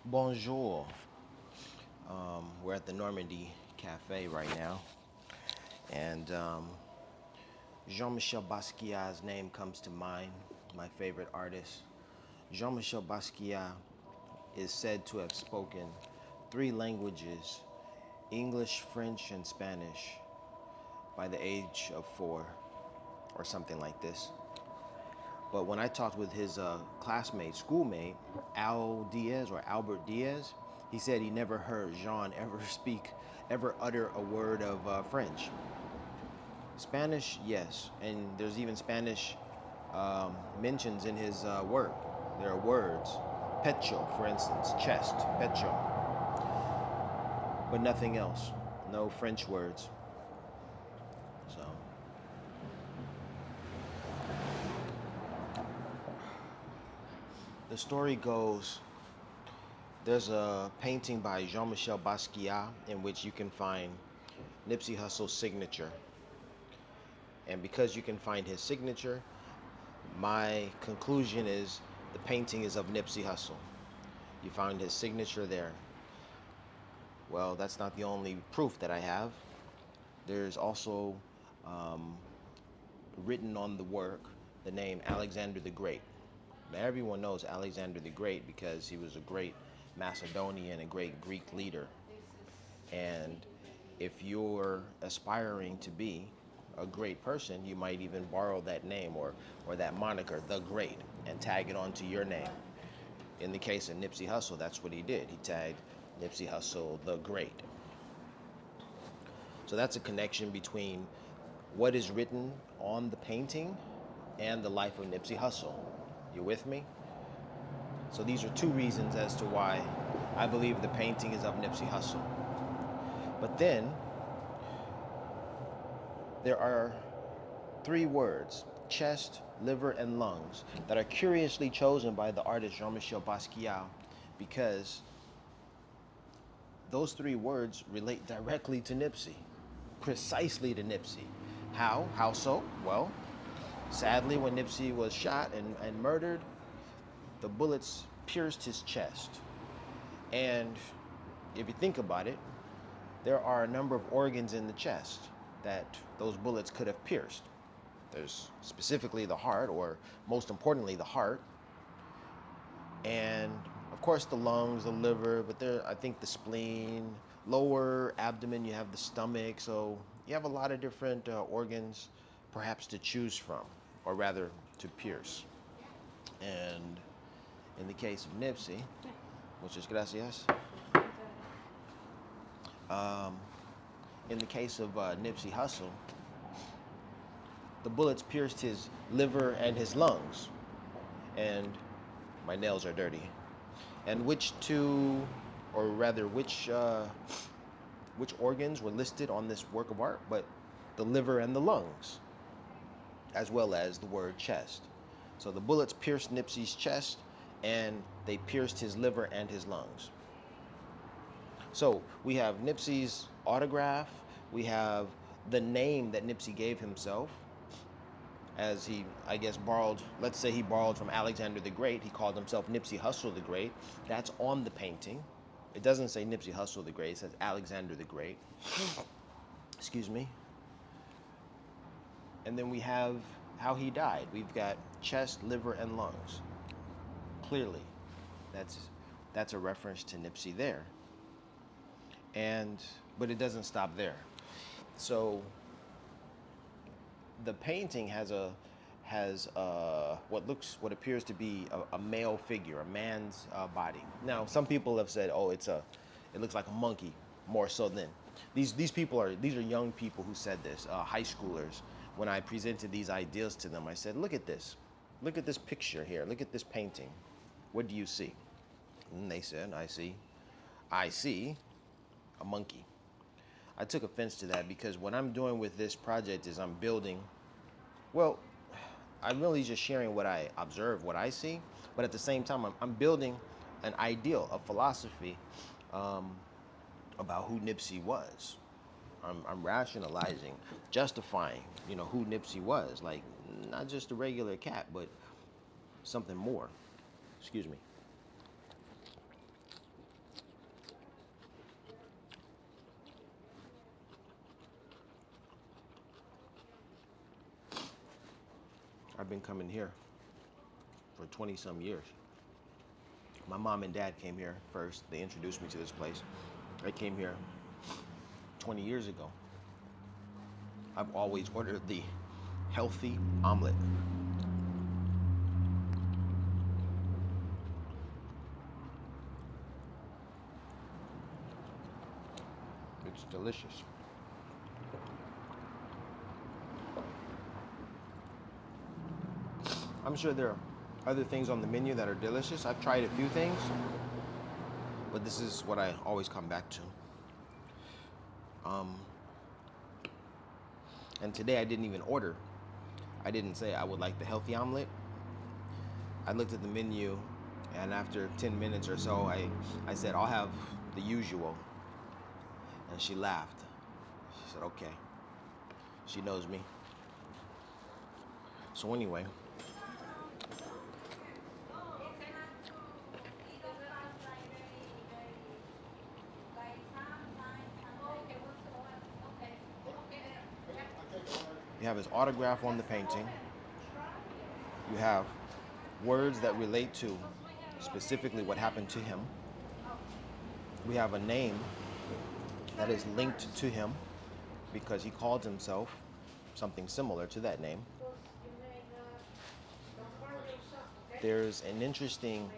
Bonjour. We're at the Normandy Cafe right now, and Jean-Michel Basquiat's name comes to mind, my favorite artist. Jean-Michel Basquiat is said to have spoken three languages, English, French, and Spanish, by the age of 4, or something like this. But when I talked with his classmate, schoolmate, Al Diaz or Albert Diaz, he said he never heard Jean ever speak, ever utter a word of French. Spanish, yes, and there's even Spanish mentions in his work. There are words, pecho, for instance, chest, pecho, but nothing else. No French words. So the story goes, there's a painting by Jean-Michel Basquiat in which you can find Nipsey Hussle's signature. And because you can find his signature, my conclusion is the painting is of Nipsey Hussle. You find his signature there. Well, that's not the only proof that I have. There's also um, written on the work the name Alexander the Great. Now, everyone knows Alexander the Great because he was a great Macedonian and great Greek leader. And if you're aspiring to be a great person, you might even borrow that name or that moniker, the Great, and tag it onto your name. In the case of Nipsey Hussle, that's what he did. He tagged Nipsey Hussle, the Great. So that's a connection between what is written on the painting and the life of Nipsey Hussle. You with me? So these are two reasons as to why I believe the painting is of Nipsey Hussle. But then there are three words, chest, liver, and lungs, that are curiously chosen by the artist Jean-Michel Basquiat because those three words relate directly to Nipsey, precisely to Nipsey. How? How so? Well, sadly, when Nipsey was shot and murdered, the bullets pierced his chest. And if you think about it, there are a number of organs in the chest that those bullets could have pierced. There's specifically the heart, or most importantly, the heart, and of course the lungs, the liver, but there, I think the spleen, lower abdomen, you have the stomach, so you have a lot of different organs perhaps to choose from, or rather to pierce. And in the case of Nipsey, muchas gracias. Um, in the case of Nipsey Hussle, the bullets pierced his liver and his lungs, and my nails are dirty. And which two, or rather, which organs were listed on this work of art? But the liver and the lungs, as well as the word chest. So the bullets pierced Nipsey's chest, and they pierced his liver and his lungs. So we have Nipsey's autograph. We have the name that Nipsey gave himself, as he, I guess, borrowed, let's say he borrowed from Alexander the Great. He called himself Nipsey Hussle the Great. That's on the painting. It doesn't say Nipsey Hussle the Great, it says Alexander the Great. Excuse me. And then we have how he died. We've got chest, liver, and lungs. Clearly, that's that's a reference to Nipsey there. And but it doesn't stop there. So the painting has what appears to be a male figure, a man's body. Now, some people have said, "Oh, it looks like a monkey," more so than these are young people who said this, high schoolers. When I presented these ideas to them, I said, look at this picture here, look at this painting. What do you see?" And they said, I see a monkey." I took offense to that because what I'm doing with this project is I'm building, well, I'm really just sharing what I observe, what I see, but at the same time, I'm building an ideal, a philosophy um, about who Nipsey was. I'm rationalizing, justifying, who Nipsey was, like not just a regular cat, but something more. Excuse me. I've been coming here for 20 some years. My mom and dad came here first. They introduced me to this place. I came here 20 years ago. I've always ordered the healthy omelet. It's delicious. I'm sure there are other things on the menu that are delicious. I've tried a few things, but this is what I always come back to. Um, and today I didn't even order. I didn't say I would like the healthy omelet. I looked at the menu, and after 10 minutes or so, I said, I'll have the usual. And she laughed. She said, okay. She knows me. So anyway, you have his autograph on the painting. You have words that relate to specifically what happened to him. We have a name that is linked to him because he called himself something similar to that name. There's an interesting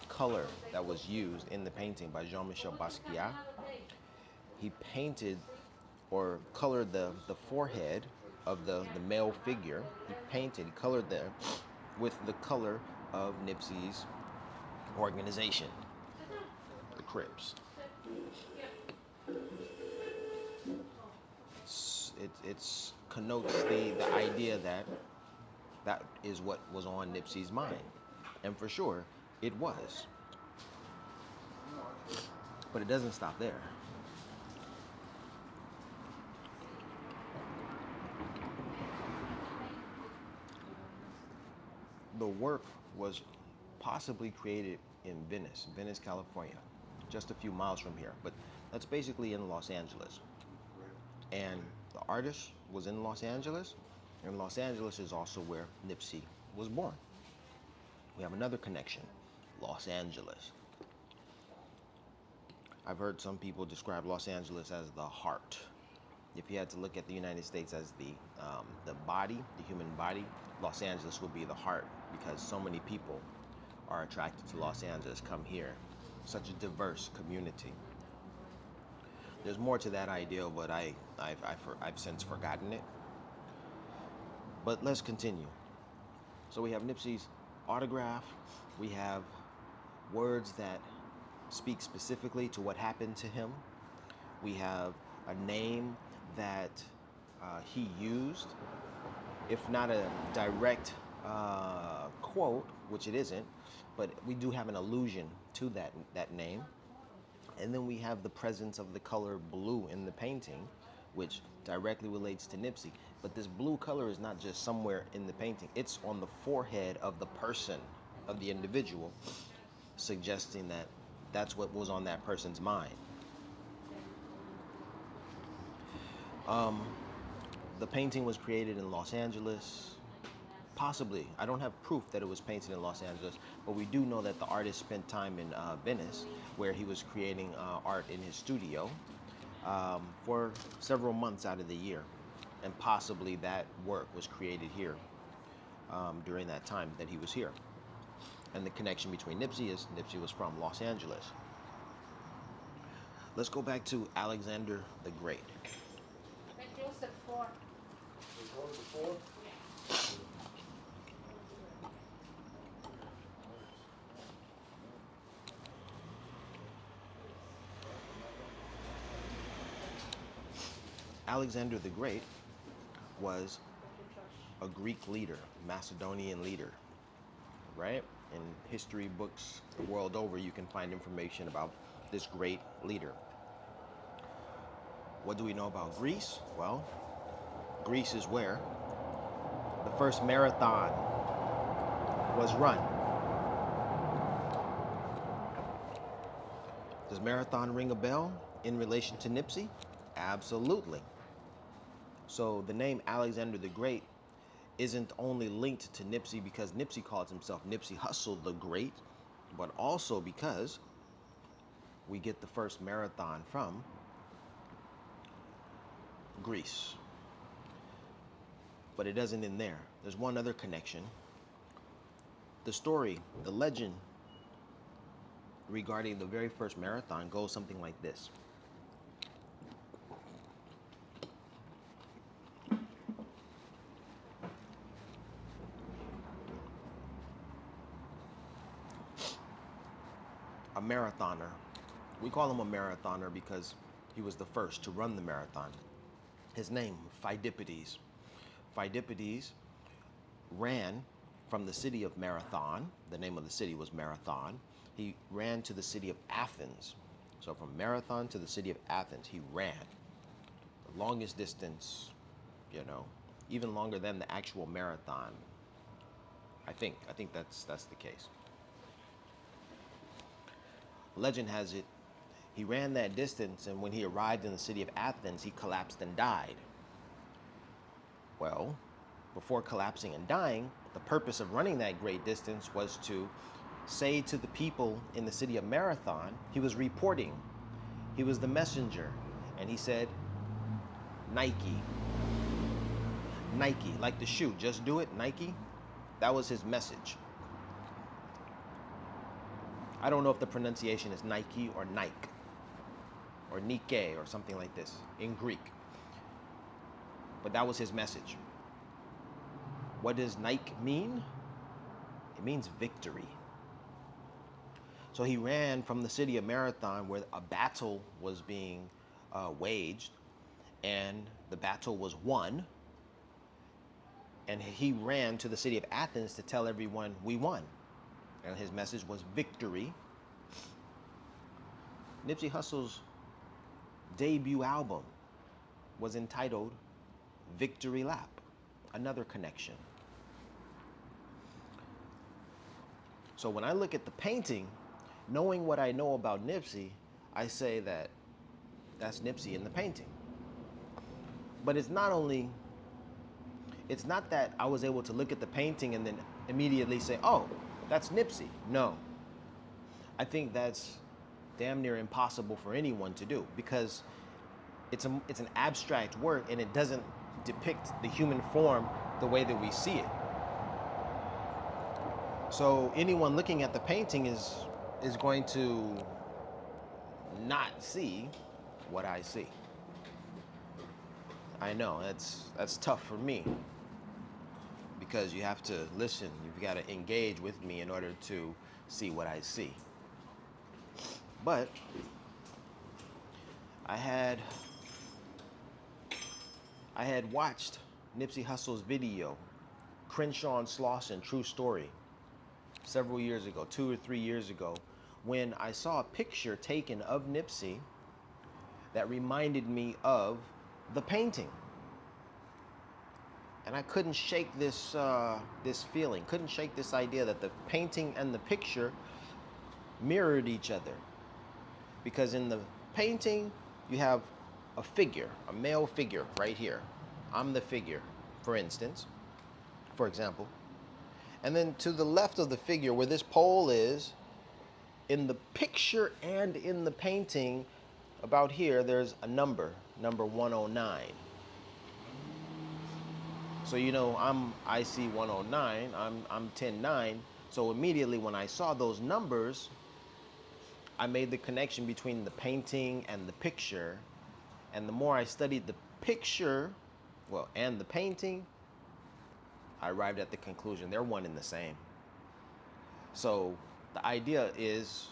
color that was used in the painting by Jean-Michel Basquiat. He painted or colored the forehead of the male figure. He colored there with the color of Nipsey's organization, the Crips. It connotes the idea that that is what was on Nipsey's mind. And for sure, it was. But it doesn't stop there. The work was possibly created in Venice, California, just a few miles from here. But that's basically in Los Angeles. And the artist was in Los Angeles, and Los Angeles is also where Nipsey was born. We have another connection, Los Angeles. I've heard some people describe Los Angeles as the heart. If you had to look at the United States as the body, the human body, Los Angeles would be the heart because so many people are attracted to Los Angeles, come here. Such a diverse community. There's more to that idea, but I've since forgotten it. But let's continue. So we have Nipsey's autograph. We have words that speak specifically to what happened to him. We have a name that he used, if not a direct quote, which it isn't, but we do have an allusion to that name. And then we have the presence of the color blue in the painting, which directly relates to Nipsey. But this blue color is not just somewhere in the painting. It's on the forehead of the person, of the individual, suggesting that that's what was on that person's mind. The painting was created in Los Angeles. Possibly. I don't have proof that it was painted in Los Angeles, but we do know that the artist spent time in Venice, where he was creating art in his studio for several months out of the year. And possibly that work was created here during that time that he was here. And the connection between Nipsey is Nipsey was from Los Angeles. Let's go back to Alexander the Great. Alexander the Great was a Greek leader, Macedonian leader, right? In history books the world over, you can find information about this great leader. What do we know about Greece? Well, Greece is where the first marathon was run. Does marathon ring a bell in relation to Nipsey? Absolutely. So the name Alexander the Great isn't only linked to Nipsey because Nipsey calls himself Nipsey Hussle the Great, but also because we get the first marathon from Greece. But it doesn't end there. There's one other connection. The story, the legend regarding the very first marathon goes something like this. A marathoner. We call him a marathoner because he was the first to run the marathon. His name, Pheidippides. Pheidippides ran from the city of Marathon. The name of the city was Marathon. He ran to the city of Athens. So from Marathon to the city of Athens, he ran. The longest distance, even longer than the actual marathon. I think that's the case. Legend has it, he ran that distance, and when he arrived in the city of Athens, he collapsed and died. Well, before collapsing and dying, the purpose of running that great distance was to say to the people in the city of Marathon, he was reporting. He was the messenger, and he said, Nike. Nike, like the shoe, just do it, Nike. That was his message. I don't know if the pronunciation is Nike or Nike or Nike or something like this in Greek. But that was his message. What does Nike mean? It means victory. So he ran from the city of Marathon where a battle was being waged, and the battle was won. And he ran to the city of Athens to tell everyone, we won. And his message was victory. Nipsey Hussle's debut album was entitled Victory Lap, another connection. So when I look at the painting, knowing what I know about Nipsey, I say that that's Nipsey in the painting. But it's not that I was able to look at the painting and then immediately say, oh, that's Nipsey. No. I think that's damn near impossible for anyone to do because it's an abstract work and it doesn't depict the human form the way that we see it. So anyone looking at the painting is going to not see what I see. I know that's tough for me because you have to listen. You've got to engage with me in order to see what I see. But I had watched Nipsey Hussle's video, Crenshaw and Slauson, True Story, several years ago, 2 or 3 years ago, when I saw a picture taken of Nipsey that reminded me of the painting. And I couldn't shake this feeling, couldn't shake this idea that the painting and the picture mirrored each other. Because in the painting, you have a figure, a male figure right here. I'm the figure, for example. And then to the left of the figure, where this pole is, in the picture and in the painting, about here, there's a number 109. So I'm IC 109, I'm 10-9. So immediately when I saw those numbers, I made the connection between the painting and the picture. And the more I studied the picture, and the painting, I arrived at the conclusion they're one and the same. So the idea is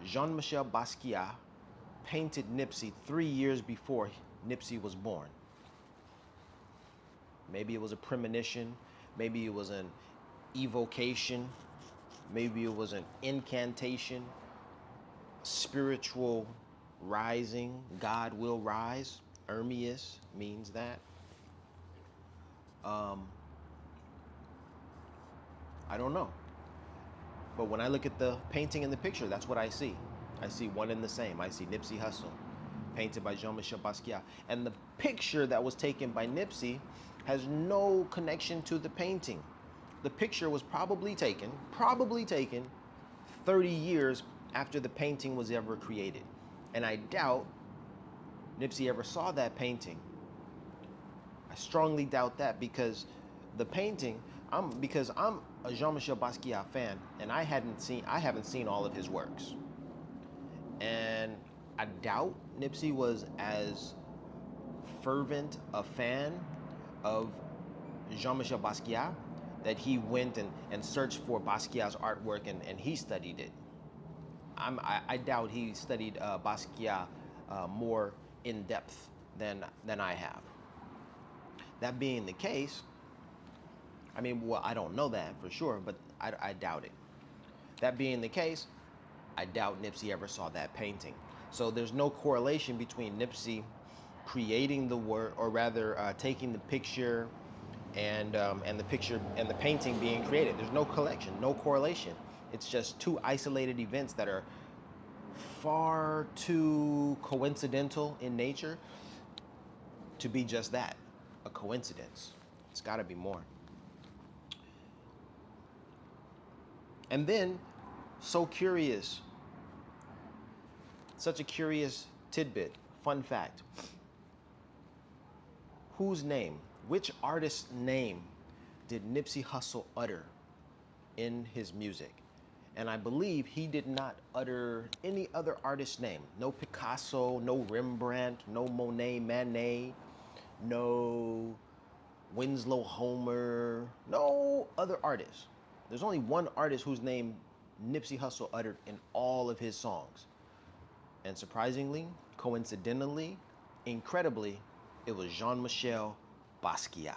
Jean-Michel Basquiat painted Nipsey 3 years before Nipsey was born. Maybe it was a premonition, maybe it was an evocation, maybe it was an incantation, spiritual rising, God will rise. Hermes means that. I don't know. But when I look at the painting and the picture, that's what I see. I see one and the same. I see Nipsey Hussle, painted by Jean-Michel Basquiat. And the picture that was taken by Nipsey has no connection to the painting. The picture was probably taken 30 years after the painting was ever created. And I doubt Nipsey ever saw that painting. I strongly doubt that because the painting, because I'm a Jean-Michel Basquiat fan and I haven't seen all of his works. And I doubt Nipsey was as fervent a fan of Jean-Michel Basquiat that he went and searched for Basquiat's artwork and he studied it. I doubt he studied Basquiat more in depth than I have. That being the case, I mean, well, I don't know that for sure, but I doubt it. That being the case, I doubt Nipsey ever saw that painting. So there's no correlation between Nipsey creating the work, or rather taking the picture and the picture and the painting being created. There's no collection, no correlation. It's just two isolated events that are far too coincidental in nature to be just that, a coincidence. It's got to be more. And then, so curious, such a curious tidbit, fun fact. Whose name, which artist's name did Nipsey Hussle utter in his music? And I believe he did not utter any other artist's name. No Picasso, no Rembrandt, no Monet, Manet, no Winslow Homer, no other artist. There's only one artist whose name Nipsey Hussle uttered in all of his songs. And surprisingly, coincidentally, incredibly, it was Jean-Michel Basquiat.